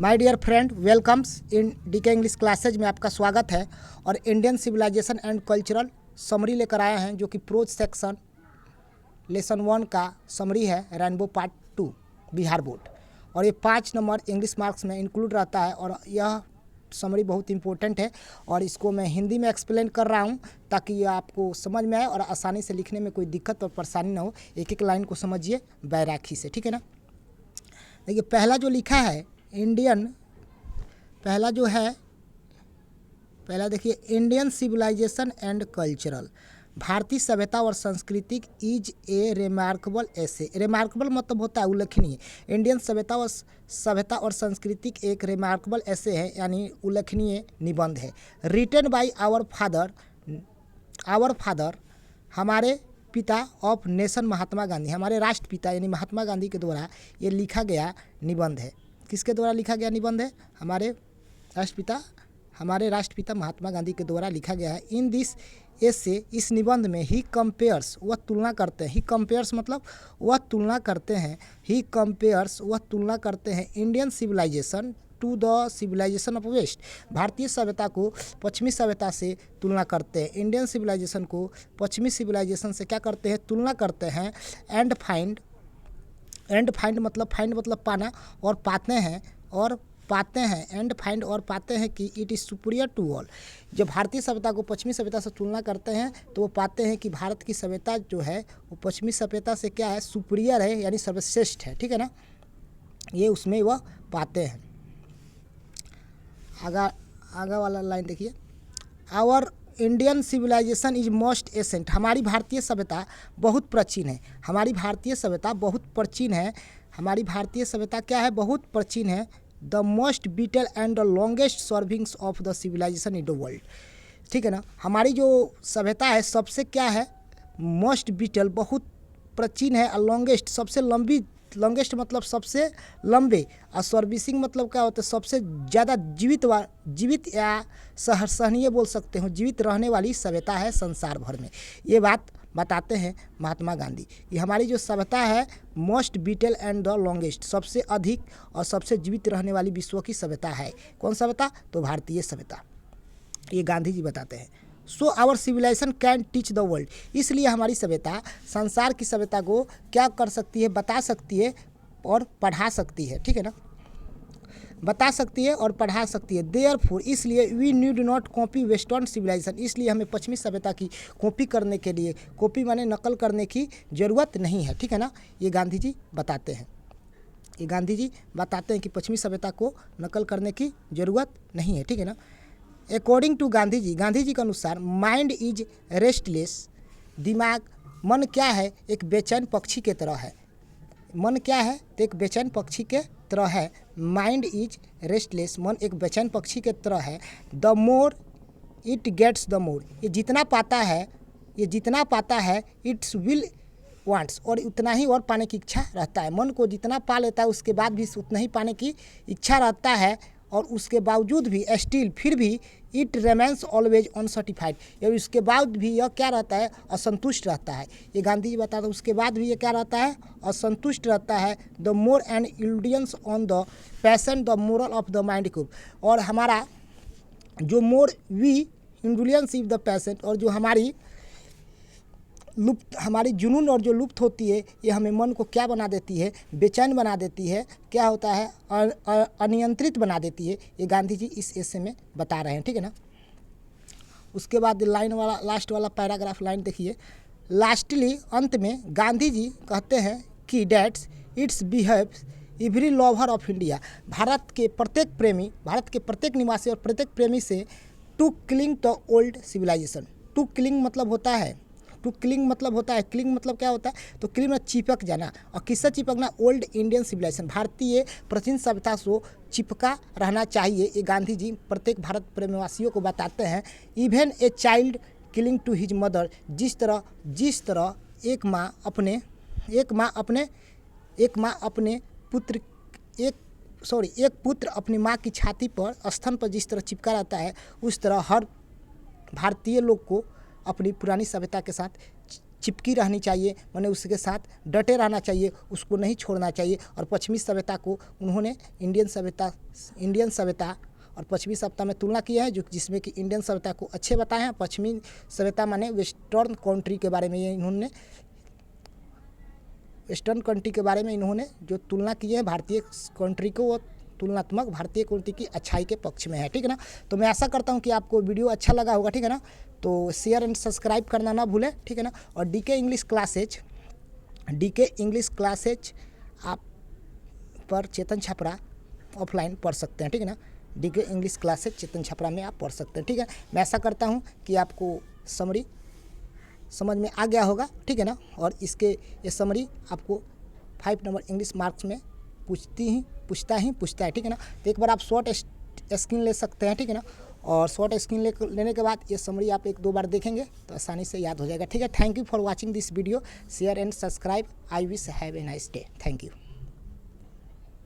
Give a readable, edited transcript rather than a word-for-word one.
My dear friend, welcomes in D K English classes में आपका स्वागत है। और Indian civilization and cultural summary लेकर आए हैं, जो कि प्रोज सेक्शन लेसन 1 का समरी है, रेनबो पार्ट 2 बिहार बोर्ड। और ये 5 नंबर इंग्लिश मार्क्स में इंक्लूड रहता है। और यह समरी बहुत इंपॉर्टेंट है और इसको मैं हिंदी में एक्सप्लेन कर रहा हूँ ताकि ये आपको समझ में आए और आसानी से लिखने में कोई दिक्कत और परेशानी ना हो। एक एक लाइन को समझिए बैराखी से, ठीक है ना। देखिए पहला जो लिखा है इंडियन, पहला देखिए इंडियन सिविलाइजेशन एंड कल्चरल, भारतीय सभ्यता और संस्कृति इज ए रिमार्केबल ऐसे। रिमार्केबल मतलब होता है उल्लेखनीय। इंडियन सभ्यता और संस्कृति एक रिमार्केबल ऐसे है, यानी उल्लेखनीय निबंध है। रिटन बाय आवर फादर हमारे पिता ऑफ नेशन महात्मा गांधी, हमारे राष्ट्रपिता यानी महात्मा गांधी के द्वारा ये लिखा गया निबंध है। किसके द्वारा लिखा गया निबंध है? हमारे राष्ट्रपिता महात्मा गांधी के द्वारा लिखा गया है। इन दिस ऐसे, इस निबंध में ही कंपेयर्स, वह तुलना करते हैं। ही कंपेयर्स मतलब वह तुलना करते हैं। ही कंपेयर्स, वह तुलना करते हैं Indian civilization to the civilization of west, भारतीय सभ्यता को पश्चिमी सभ्यता से तुलना करते हैं। इंडियन सिविलाइजेशन को पश्चिमी सिविलाइजेशन से क्या करते हैं? तुलना करते हैं। एंड फाइंड मतलब फाइंड मतलब पाना, और पाते हैं एंड फाइंड और पाते हैं कि it is superior to all. जब भारतीय सभ्यता को पश्चिमी सभ्यता से तुलना करते हैं तो वो पाते हैं कि भारत की सभ्यता जो है वो पश्चिमी सभ्यता से क्या है? सुपीरियर है, यानी सर्वश्रेष्ठ है, ठीक है ना। ये उसमें वह पाते हैं। आगा वाला लाइन देखिए, our Indian civilization is most ancient, हमारी भारतीय सभ्यता बहुत प्राचीन है। हमारी भारतीय सभ्यता बहुत प्राचीन है। हमारी भारतीय सभ्यता क्या है? बहुत प्राचीन है। The most beetle and the longest servings of the civilization in the world, ठीक है ना। हमारी जो सभ्यता है सबसे क्या है? मोस्ट बीटल, बहुत प्राचीन है। और लॉन्गेस्ट, सबसे लंबी, लॉन्गेस्ट मतलब सबसे लंबे। और सर्विसिंग मतलब क्या होता है? सबसे ज़्यादा जीवित या सहनीय बोल सकते हो, जीवित रहने वाली सभ्यता है संसार भर में। ये बात बताते हैं महात्मा गांधी कि हमारी जो सभ्यता है most beetle and the longest, सबसे अधिक और सबसे जीवित रहने वाली विश्व की सभ्यता है। कौन सभ्यता? तो भारतीय सभ्यता। ये गांधी जी बताते हैं। So our civilization can teach the world, इसलिए हमारी सभ्यता संसार की सभ्यता को क्या कर सकती है? बता सकती है और पढ़ा सकती है, ठीक है ना। बता सकती है और पढ़ा सकती है। देयरफॉर, इसलिए we need not copy western civilization, इसलिए हमें पश्चिमी सभ्यता की कॉपी करने के लिए, कॉपी माने नकल करने की ज़रूरत नहीं है, ठीक है ना। ये गांधी जी बताते हैं। ये गांधी जी बताते हैं कि पश्चिमी सभ्यता को नकल करने की ज़रूरत नहीं है, ठीक है ना। अकॉर्डिंग टू गांधी जी के अनुसार माइंड इज रेस्टलेस, दिमाग, मन क्या है? एक बेचैन पक्षी के तरह है। मन क्या है? तो एक बेचैन पक्षी के तरह है। माइंड इज रेस्टलेस, मन एक बेचैन पक्षी के तरह है। The more it gets the more, ये जितना पाता है इट्स विल वांट्स, और उतना ही और पाने की इच्छा रहता है। मन को जितना पा लेता है उसके बाद भी उतना ही पाने की इच्छा रहता है, और उसके बावजूद भी स्टिल, फिर भी इट रिमेन्स ऑलवेज अनसर्टिफाइड, या उसके बाद भी यह क्या रहता है? असंतुष्ट रहता है। ये गांधी जी बताते हैं उसके बाद भी ये क्या रहता है? असंतुष्ट रहता है। The more and indulgence on the passion the moral of the mind cube, और हमारा जो more we indulgence if the passion, और जो हमारी जुनून और जो लुप्त होती है, ये हमें मन को क्या बना देती है? बेचैन बना देती है। क्या होता है? अनियंत्रित बना देती है। ये गांधी जी इस एसे में बता रहे हैं, ठीक है ना। उसके बाद लाइन वाला, लास्ट वाला पैराग्राफ लाइन देखिए। लास्टली, अंत में गांधी जी कहते हैं कि that's it's behaves every lover of India, Bharat के प्रत्येक प्रेमी, भारत के प्रत्येक निवासी और प्रत्येक प्रेमी से to cling the old civilization. To cling मतलब होता है, क्लिंग मतलब क्या होता है? तो क्लिंग में चिपक जाना। और किससे चिपकना? ओल्ड इंडियन सिविलाइजेशन, भारतीय प्राचीन सभ्यता से चिपका रहना चाहिए। ये गांधी जी प्रत्येक भारत प्रेमवासियों को बताते हैं। Even a child cling to his mother, जिस तरह एक पुत्र अपनी माँ की छाती पर, स्तन पर जिस तरह चिपका रहता है, उस तरह हर भारतीय लोग को अपनी पुरानी सभ्यता के साथ चिपकी रहनी चाहिए, मैंने उसके साथ डटे रहना चाहिए, उसको नहीं छोड़ना चाहिए। और पश्चिमी सभ्यता को उन्होंने इंडियन सभ्यता और पश्चिमी सभ्यता में तुलना किया है, जो जिसमें कि इंडियन सभ्यता को अच्छे बताए हैं। पश्चिमी सभ्यता माने वेस्टर्न कंट्री के बारे में इन्होंने जो तुलना की है भारतीय कंट्री को, वो तुलनात्मक भारतीय कंट्री की अच्छाई के पक्ष में है, ठीक है ना। तो मैं आशा करता हूँ कि आपको वीडियो अच्छा लगा होगा, ठीक है ना। तो शेयर एंड सब्सक्राइब करना ना भूलें, ठीक है ना। और डीके इंग्लिश क्लासेज आप पर चेतन छपरा ऑफलाइन पढ़ सकते हैं, ठीक है ना। डीके इंग्लिश क्लासेज चेतन छपरा में आप पढ़ सकते हैं, ठीक है। मैं आशा करता हूँ कि आपको समरी समझ में आ गया होगा, ठीक है ना। और ये समरी आपको 5 नंबर इंग्लिश मार्क्स में पूछता है, ठीक है ना। तो एक बार आप शॉर्ट स्क्रीन ले सकते हैं, ठीक है ना। और शॉर्ट स्क्रीन लेने के बाद ये समरी आप 1-2 बार देखेंगे तो आसानी से याद हो जाएगा, ठीक है। Thank you for watching this video, share and subscribe. I wish have a nice day. Thank you.